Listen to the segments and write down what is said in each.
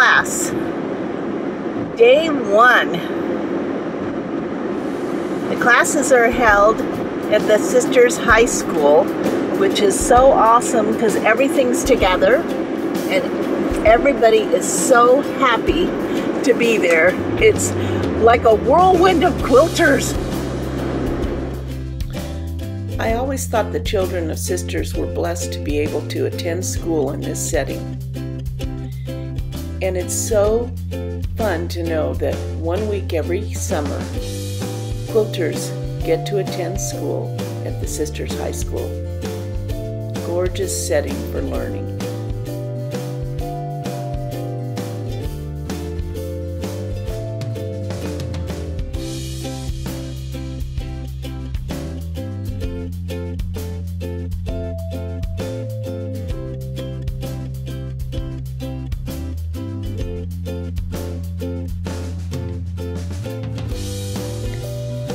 class. Day 1. The classes are held at the Sisters High School, which is so awesome because everything's together and everybody is so happy to be there. It's like a whirlwind of quilters. I always thought the children of sisters were blessed to be able to attend school in this setting. And it's so fun to know that 1 week every summer, quilters get to attend school at the Sisters High School. Gorgeous setting for learning.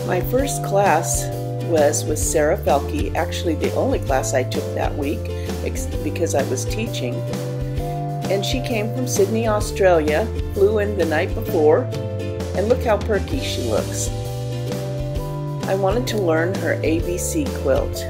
My first class was with Sarah Felke, actually the only class I took that week because I was teaching. And she came from Sydney, Australia, flew in the night before, and look how perky she looks. I wanted to learn her ABC quilt.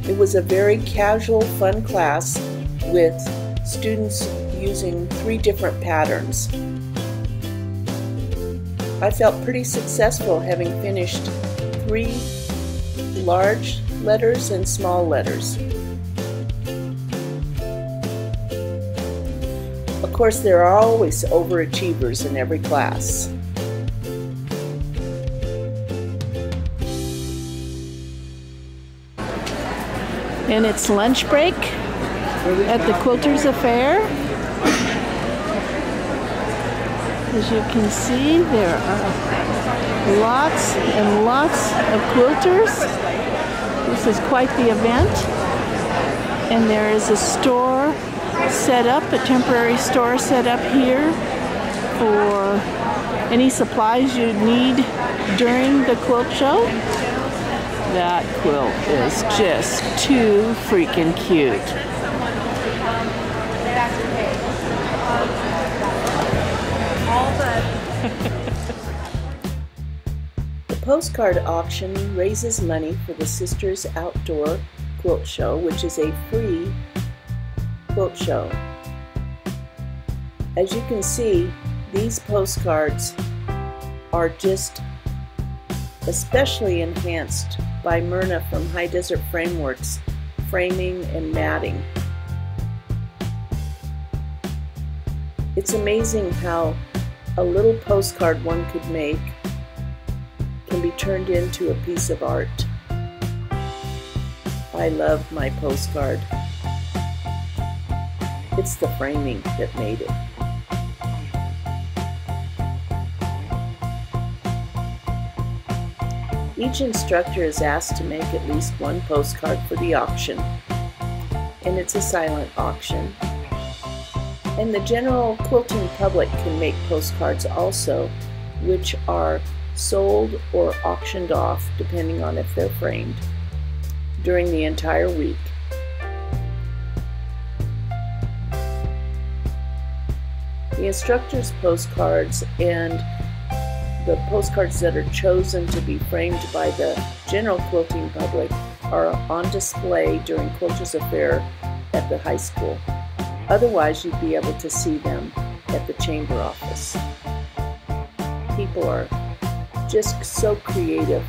It was a very casual, fun class with students using 3 different patterns. I felt pretty successful having finished 3 large letters and small letters. Of course, there are always overachievers in every class. And it's lunch break at the Quilters Affair. As you can see, there are lots and lots of quilters. This is quite the event. And there is a store set up, a temporary store set up here for any supplies you need during the quilt show. That quilt is just too freaking cute. The postcard auction raises money for the Sisters Outdoor Quilt Show, which is a free quilt show. As you can see, these postcards are just especially enhanced by Myrna from High Desert Frameworks, framing and matting. It's amazing how a little postcard one could make can be turned into a piece of art. I love my postcard. It's the framing that made it. Each instructor is asked to make at least 1 postcard for the auction, and it's a silent auction. And the general quilting public can make postcards also, which are sold or auctioned off, depending on if they're framed, during the entire week. The instructor's postcards and the postcards that are chosen to be framed by the general quilting public are on display during Quilters Affair at the high school. Otherwise, you'd be able to see them at the chamber office. People are just so creative.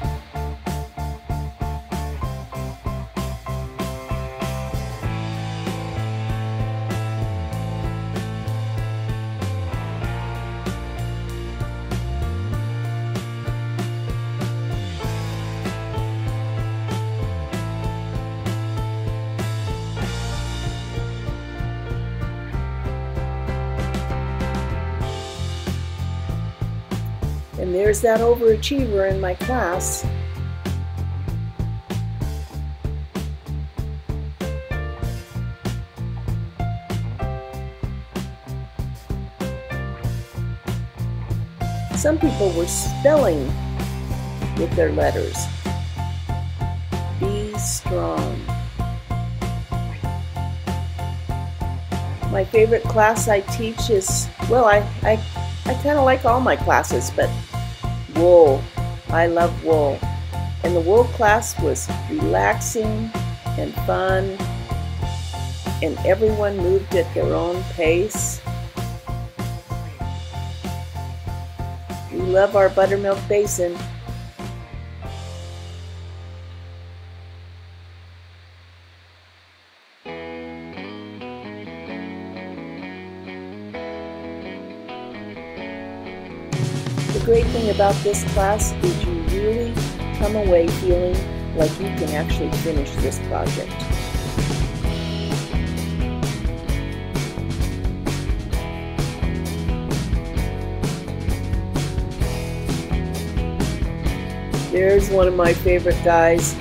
And there's that overachiever in my class. Some people were spelling with their letters. Be strong. My favorite class I teach is, well, I kind of like all my classes, but wool. I love wool. And the wool class was relaxing and fun, and everyone moved at their own pace. We love our buttermilk basin. The great thing about this class is you really come away feeling like you can actually finish this project. There's one of my favorite guys.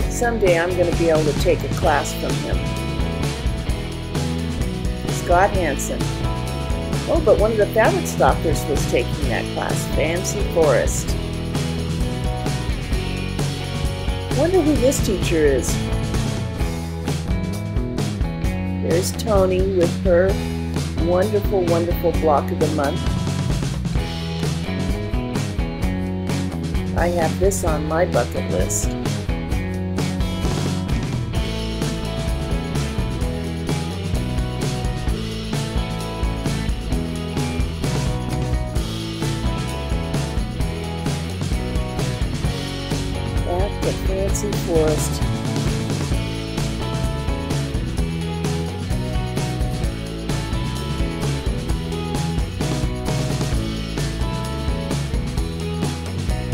Someday I'm going to be able to take a class from him. Scott Hansen. Oh, but one of the fabric stockers was taking that class, Fancy Forest. Wonder who this teacher is. There's Tony with her wonderful, wonderful block of the month. I have this on my bucket list. At the Fancy Forest.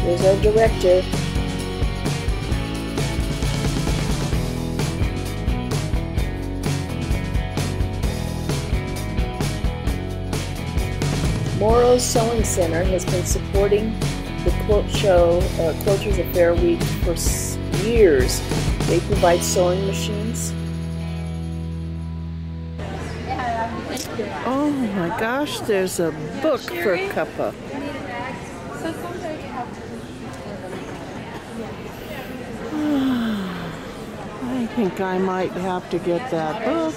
There's our director. Morrow's Sewing Center has been supporting the quilt show, Quilters Affair Week, for years. They provide sewing machines. Oh my gosh, there's a book for Kappa. I think I might have to get that book.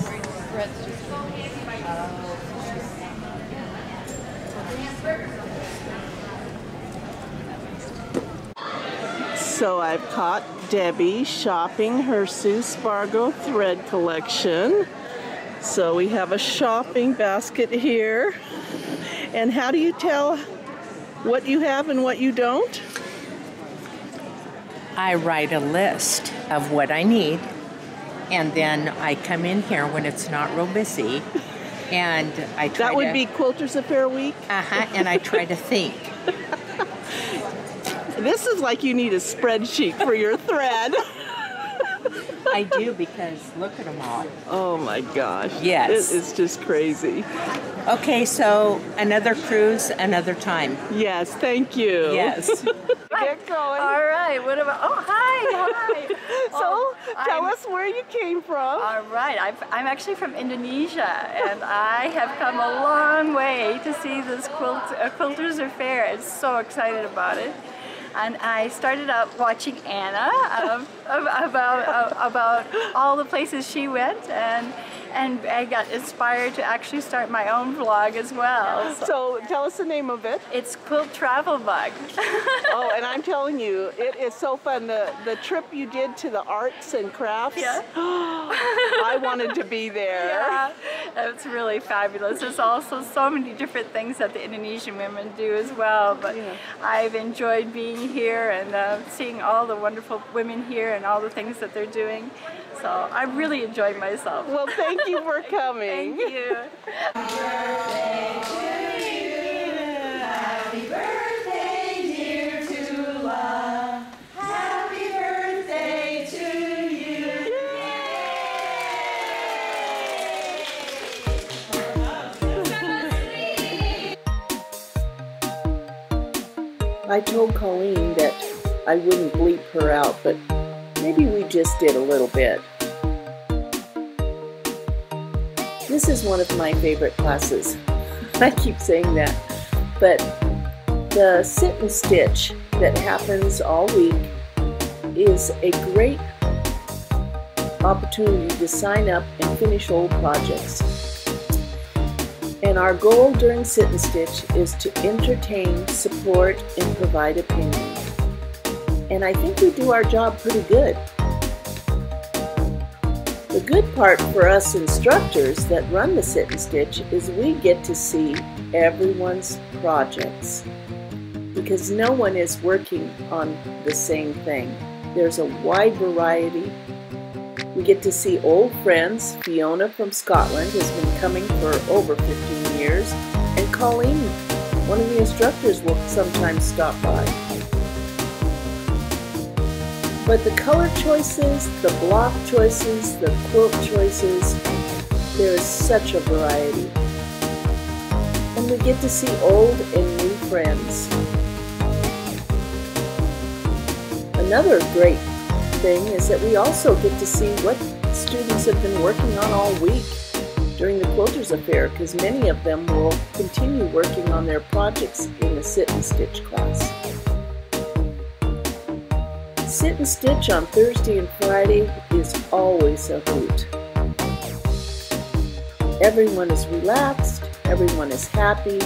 So I've caught Debbie shopping her Sue Spargo thread collection. So we have a shopping basket here. And how do you tell what you have and what you don't? I write a list of what I need, and then I come in here when it's not real busy, and I try That would be Quilters Affair Week? And I try to think. This is like you need a spreadsheet for your thread. I do, because look at them all. Oh my gosh. Yes. It is just crazy. Okay, so another cruise, another time. Yes, thank you. Yes. Get going. All right. What about? Oh, hi. So, tell us where you came from. All right. I'm actually from Indonesia, and I have come a long way to see this Quilters Affair. I'm so excited about it. And I started out watching Anna about all the places she went, and I got inspired to actually start my own vlog as well. So tell us the name of it. It's Quilt Travel Bug. Oh, and I'm telling you, it is so fun. The trip you did to the arts and crafts. Yeah. I wanted to be there. Yeah, it's really fabulous. There's also so many different things that the Indonesian women do as well. But yeah. I've enjoyed being here and seeing all the wonderful women here and all the things that they're doing. So I really enjoyed myself. Well, thank you for coming. Thank you. Happy birthday, dear Tula. Happy birthday to you. I told Colleen that I wouldn't bleep her out, but maybe we just did a little bit. This is one of my favorite classes. I keep saying that, but The sit and stitch that happens all week is a great opportunity to sign up and finish old projects. And our goal during sit and stitch is to entertain, support, and provide opinion. And I think we do our job pretty good. The good part for us instructors that run the sit and stitch is we get to see everyone's projects, because no one is working on the same thing. There's a wide variety. We get to see old friends. Fiona from Scotland has been coming for over 15 years, and Colleen, one of the instructors, will sometimes stop by. But the color choices, the block choices, the quilt choices, there is such a variety. And we get to see old and new friends. Another great thing is that we also get to see what students have been working on all week during the Quilters Affair, because many of them will continue working on their projects in the sit and stitch class. Sit and stitch on Thursday and Friday is always a hoot. Everyone is relaxed, everyone is happy,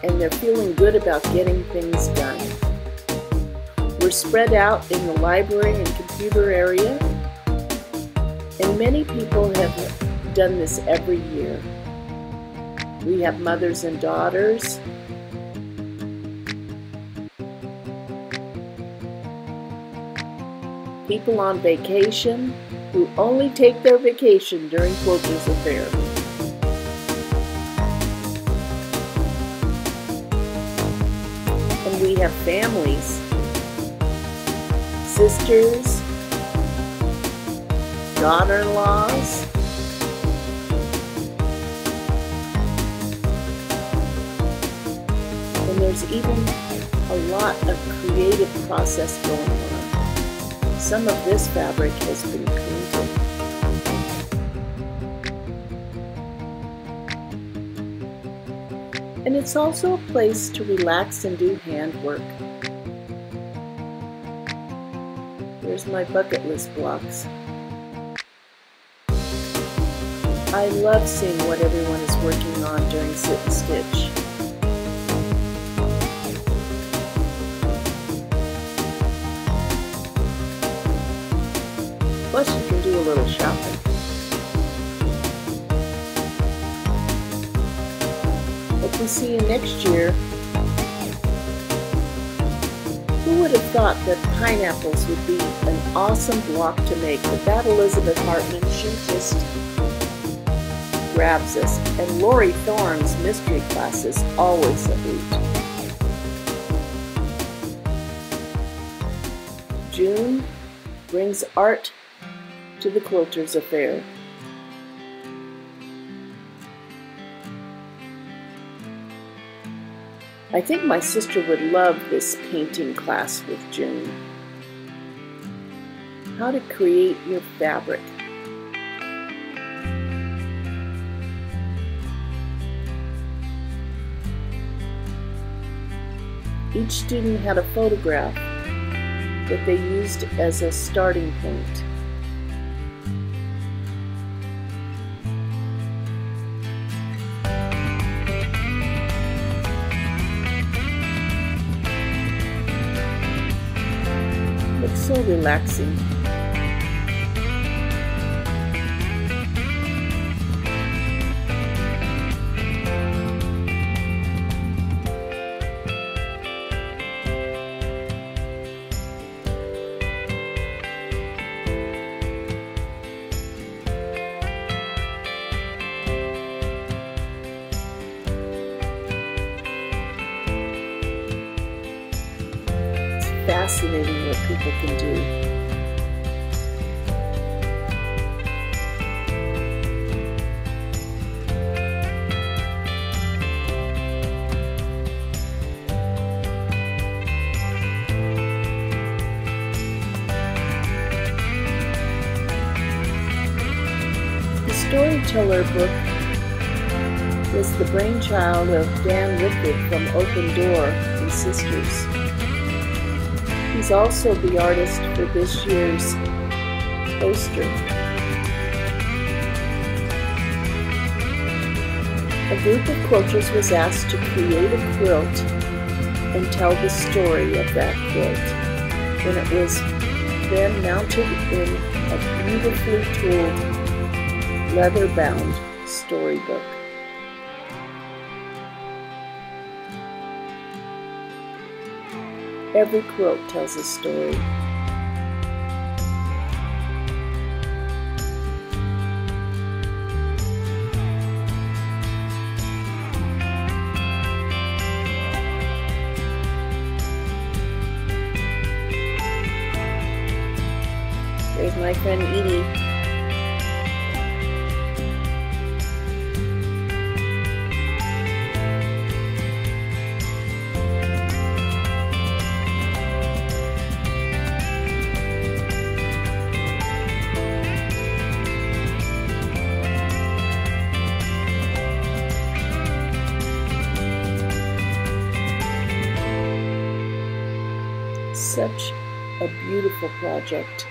and they're feeling good about getting things done. We're spread out in the library and computer area, and many people have done this every year. We have mothers and daughters, people on vacation who only take their vacation during Quilters Affair. And we have families, sisters, daughter-in-laws, and there's even a lot of creative process going on. Some of this fabric has been painted. And it's also a place to relax and do handwork. Here's my bucket list blocks. I love seeing what everyone is working on during sit and stitch. Plus, you can do a little shopping. Hope we see you next year. Who would have thought that pineapples would be an awesome block to make? But that Elizabeth Hartman, she just grabs us. And Lori Thorne's mystery class is always a hoot. June brings art to the Quilters Affair. I think my sister would love this painting class with June. How to create your fabric. Each student had a photograph that they used as a starting point. It's so relaxing. Fascinating what people can do. The Storyteller book was the brainchild of Dan Liquid from Open Door in sisters. He's also the artist for this year's poster. A group of quilters was asked to create a quilt and tell the story of that quilt, and it was then mounted in a beautifully tooled, leather-bound storybook. Every quilt tells a story. There's my friend Edie. Such a beautiful project.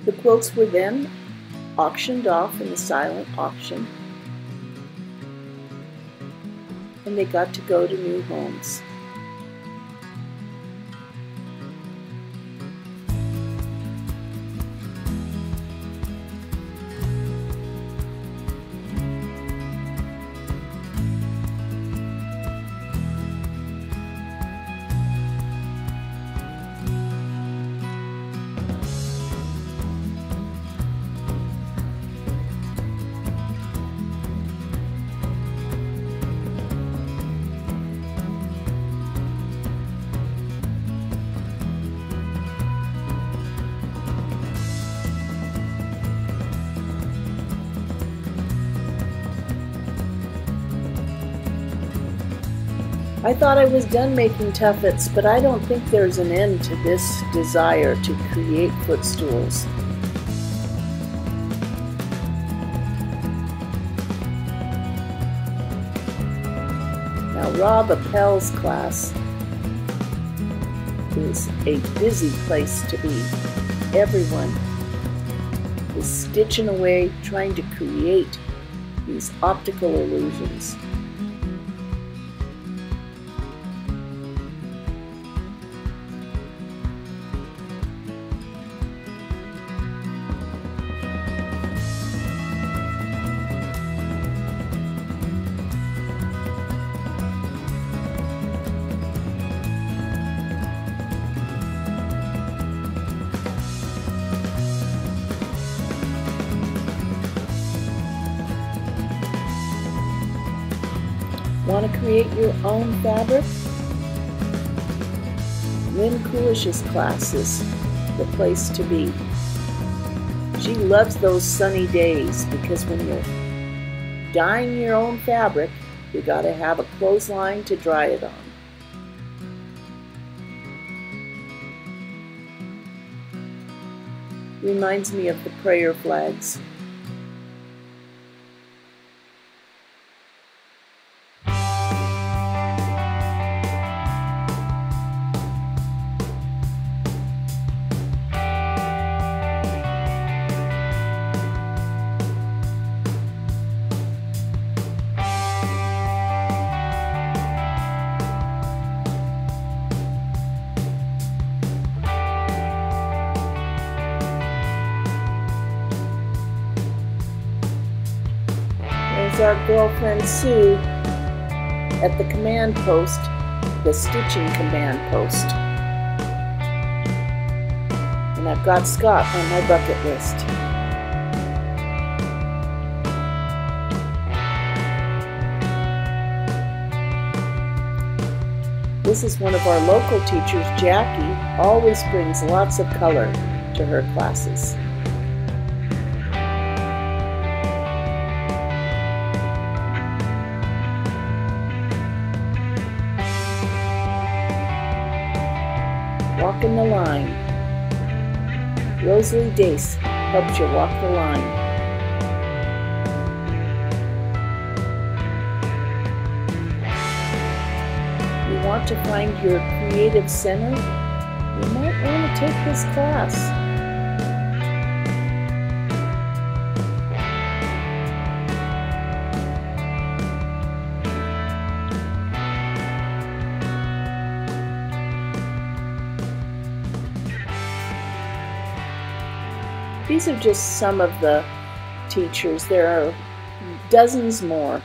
The quilts were then auctioned off in the silent auction, and they got to go to new homes. I thought I was done making tuffets, but I don't think there's an end to this desire to create footstools. Now, Rob Appel's class is a busy place to be. Everyone is stitching away, trying to create these optical illusions. Want to create your own fabric? Lynn Coolish's class is the place to be. She loves those sunny days because when you're dyeing your own fabric, you got to have a clothesline to dry it on. Reminds me of the prayer flags. There's our girlfriend Sue at the command post, the stitching command post. And I've got Scott on my bucket list. This is one of our local teachers, Jackie, always brings lots of color to her classes. Walking the line. Rosalie Dace helps you walk the line. want to find your creative center, you might want to take this class. These are just some of the teachers. There are dozens more.